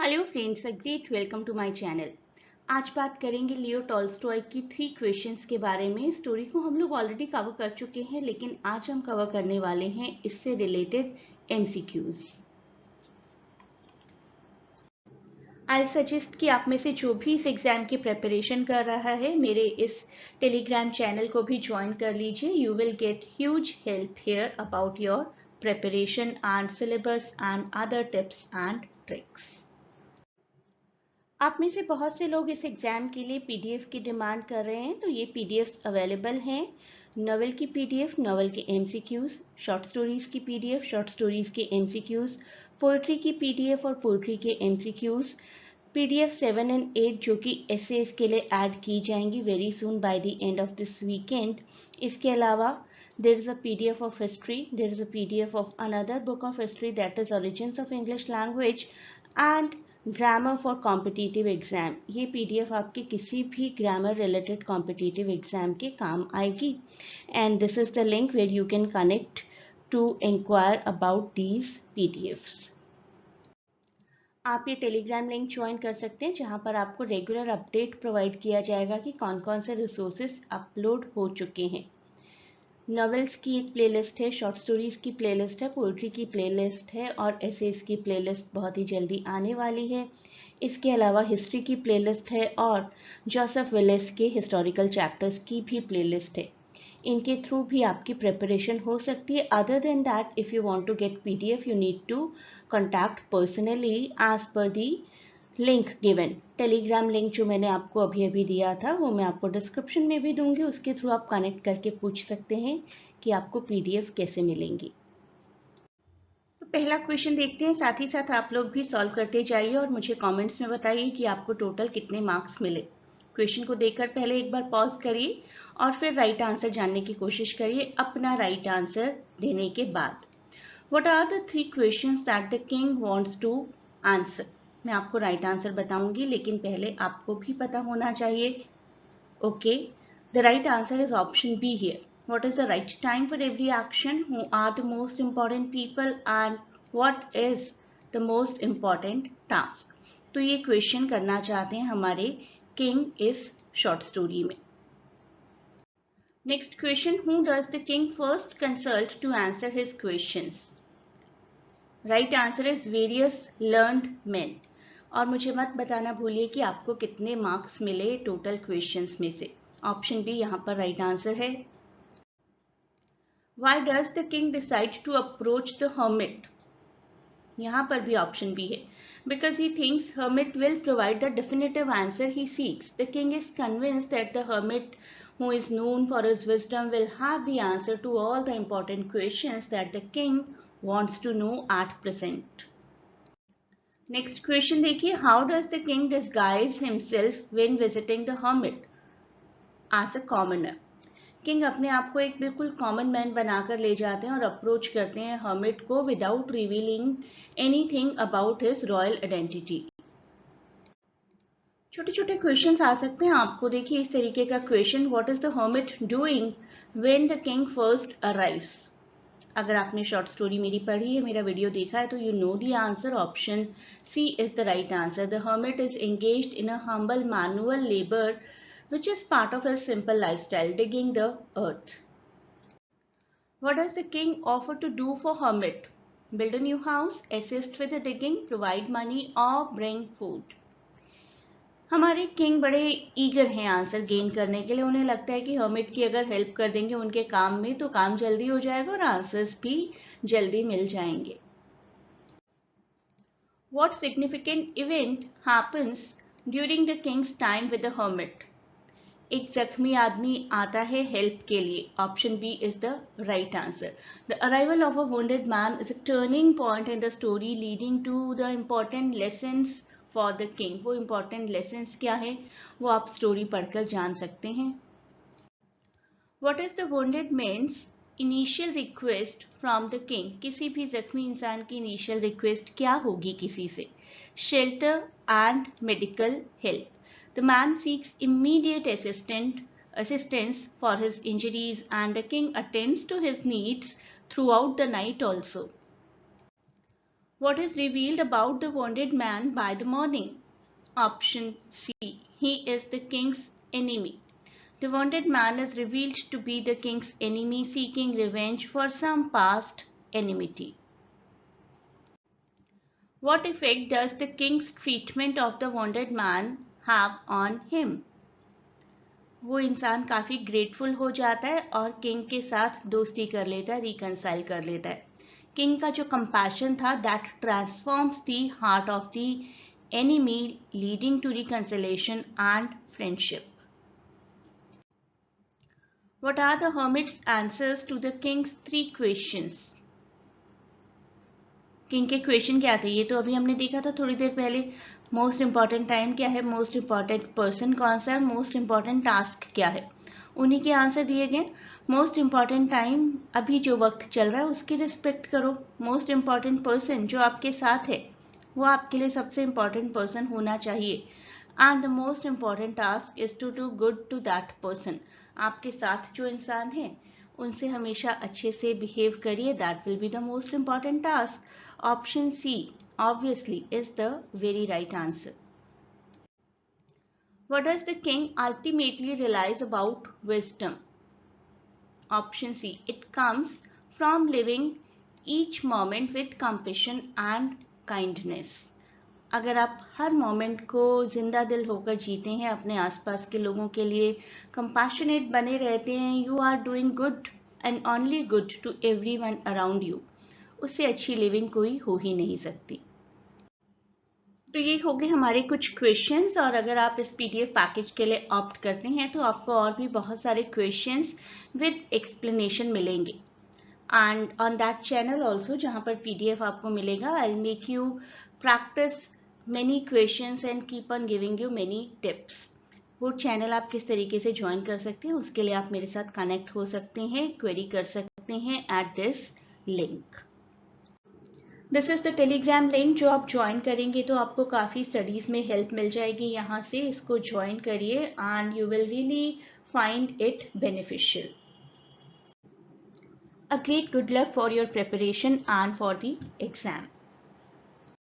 Hello friends, a great welcome to my channel. आज बात करेंगे लियो टॉल्स्टॉय की 3 क्वेश्चंस के बारे में। स्टोरी को हम लोग ऑलरेडी कवर कर चुके हैं, लेकिन आज हम कवर करने वाले हैं इससे रिलेटेड एमसीक्यूज। आई सजेस्ट कि आप में से जो भी इस एग्जाम की प्रिपरेशन कर रहा है, मेरे इस टेलीग्राम चैनल को भी ज्वाइन कर लीजिए। You will get huge help here about your preparation and syllabus and other tips and tricks. आप में से बहुत से लोग इस एग्जाम के लिए पीडीएफ की डिमांड कर रहे हैं, तो ये पीडीएफ्स अवेलेबल हैं। नॉवेल की पीडीएफ, नॉवेल के एमसीक्यूज, शॉर्ट स्टोरीज की पीडीएफ, शॉर्ट स्टोरीज के एमसीक्यूज, पोएट्री की पीडीएफ और पोएट्री के एमसीक्यूज, पीडीएफ 7 एंड 8 जो कि एसेज के लिए ऐड की जाएंगी very soon by the end of this weekend. इसके अलावा there is a PDF of history, there is a PDF of another book of history, that is Origins of English Language and Grammar for Competitive Exam। ये PDF आपके किसी भी grammar related competitive exam के काम आएगी। And this is the link where you can connect to inquire about these PDFs। आप ये Telegram link join कर सकते हैं, जहां पर आपको रेगुलर अपडेट प्रोवाइड किया जाएगा कि कौन कौन से रिसोर्सेज अपलोड हो चुके हैं। नॉवेल्स की एक प्लेलिस्ट है, शॉर्ट स्टोरीज की प्लेलिस्ट है, पोएट्री की प्लेलिस्ट है और एसेज की प्लेलिस्ट बहुत ही जल्दी आने वाली है। इसके अलावा हिस्ट्री की प्लेलिस्ट है और जोसेफ विलिस के हिस्टोरिकल चैप्टर्स की भी प्लेलिस्ट है। इनके थ्रू भी आपकी प्रिपरेशन हो सकती है। Other than that, if you want to get PDF, you need to contact personally as per the link given. Telegram link जो मैंने आपको अभी अभी दिया था, वो मैं आपको डिस्क्रिप्शन में भी दूंगी। उसके थ्रू आप कनेक्ट करके पूछ सकते हैं कि आपको पीडीएफ कैसे मिलेंगी। तो पहला क्वेश्चन देखते हैं, साथ ही साथ आप लोग भी सॉल्व करते जाइए और मुझे कमेंट्स में बताइए कि आपको टोटल कितने मार्क्स मिले। क्वेश्चन को देखकर पहले एक बार पॉज करिए और फिर राइट आंसर जानने की कोशिश करिए अपना राइट आंसर देने के बाद। What are the 3 questions that the king wants to answer? मैं आपको राइट आंसर बताऊंगी, लेकिन पहले आपको भी पता होना चाहिए। Okay, the right answer is option be here. What is the right time for every action? Who are the most important people? And what is the most important task? तो ये क्वेश्चन करना चाहते हैं हमारे किंग इस short story में। Next question, who does the king first consult to answer his questions? Right answer is various learned man. और मुझे मत बताना भूलिए कि आपको कितने मार्क्स मिले टोटल क्वेश्चंस में से। ऑप्शन बी यहाँ पर राइट आंसर है। Why does the king decide to approach the hermit? यहाँ पर भी ऑप्शन बी है। Because he thinks hermit will provide the definitive answer he seeks. The king is convinced that the hermit who is known for his wisdom will have the answer to all the important questions that the king wants to know at present. Next question देखिए, how does the king disguise himself when visiting the hermit? As a commoner. King अपने आप को एक बिल्कुल common man बनाकर ले जाते हैं और अप्रोच करते हैं हर्मिट को without revealing anything about his royal identity. छोटे छोटे क्वेश्चंस आ सकते हैं आपको। देखिए इस तरीके का question, what is the hermit doing when the king first arrives? अगर आपने शॉर्ट स्टोरी मेरी पढ़ी है, मेरा वीडियो देखा है, तो you know the answer. Option C is the right answer. The hermit is engaged in a humble manual labour which is part of his simple lifestyle, digging the earth. What does the king offer to do for hermit? Build a new house, assist with the digging, provide money or bring food. हमारे king बड़े eager हैं answer gain करने के लिए। उन्हें लगता है कि हर्मिट की अगर हेल्प कर देंगे उनके काम में, तो काम जल्दी हो जाएगा और आंसर्स भी जल्दी मिल जाएंगे। What significant event happens during the king's time with the hermit? एक जख्मी आदमी आता है हेल्प के लिए। Option B is the right answer. The arrival of a wounded man is a turning point in the story leading to the important lessons for the king. वो important lessons क्या है, वो आप स्टोरी पढ़कर जान सकते हैं। What is the wounded man's initial request from the king? किसी भी जख्मी इंसान की इनिशियल रिक्वेस्ट क्या होगी किसी से? Shelter and medical help. The man seeks immediate assistance for his injuries and the king attends to his needs throughout the night also. What is revealed about the wounded man by the morning? Option C. He is the king's enemy. The wounded man is revealed to be the king's enemy seeking revenge for some past enmity. What effect does the king's treatment of the wounded man have on him? वो इंसान काफ़ी grateful हो जाता है और king के साथ दोस्ती कर लेता है, रिकनसाइल कर लेता है. किंग का जो कंपैशन था that transforms the heart of the enemy leading to reconciliation and friendship. What are the hermit's answers to the king's 3 questions? King के क्वेश्चन क्या थे ये तो अभी हमने देखा था थोड़ी देर पहले. मोस्ट इंपॉर्टेंट टाइम क्या है, मोस्ट इंपॉर्टेंट पर्सन कौन सा है, मोस्ट इंपॉर्टेंट टास्क क्या है, उन्हीं के आंसर दिए गए. मोस्ट इंपॉर्टेंट टाइम अभी जो वक्त चल रहा है उसकी रिस्पेक्ट करो. मोस्ट इंपॉर्टेंट पर्सन जो आपके साथ है वो आपके लिए सबसे इंपॉर्टेंट पर्सन होना चाहिए. And the most important task is to do good to that person. आपके साथ जो इंसान है उनसे हमेशा अच्छे से बिहेव करिए. That will be the most important task. Option C obviously is the very right answer. What does the king ultimately realize about wisdom? Option C. It comes from living each moment with compassion and kindness. अगर आप हर moment को जिंदा दिल होकर जीते हैं, अपने आसपास के लोगों के लिए कंपैशनेट बने रहते हैं, you are doing good and only good to everyone around you, उससे अच्छी लिविंग कोई हो ही नहीं सकती. तो ये हो गए हमारे कुछ क्वेश्चंस. और अगर आप इस पीडीएफ पैकेज के लिए ऑप्ट करते हैं तो आपको और भी बहुत सारे क्वेश्चंस विद एक्सप्लेनेशन मिलेंगे. And on that channel also जहाँ पर पीडीएफ आपको मिलेगा, I will make you practice many questions and keep on giving you many tips. वो चैनल आप किस तरीके से ज्वाइन कर सकते हैं उसके लिए आप मेरे साथ कनेक्ट हो सकते हैं, क्वेरी कर सकते हैं at this link. This is the Telegram link. जो आप ज्वाइन करेंगे तो आपको काफ़ी स्टडीज़ में हेल्प मिल जाएगी यहाँ से. इसको ज्वाइन करिए and you will really find it beneficial. A great good luck for your preparation and for the exam.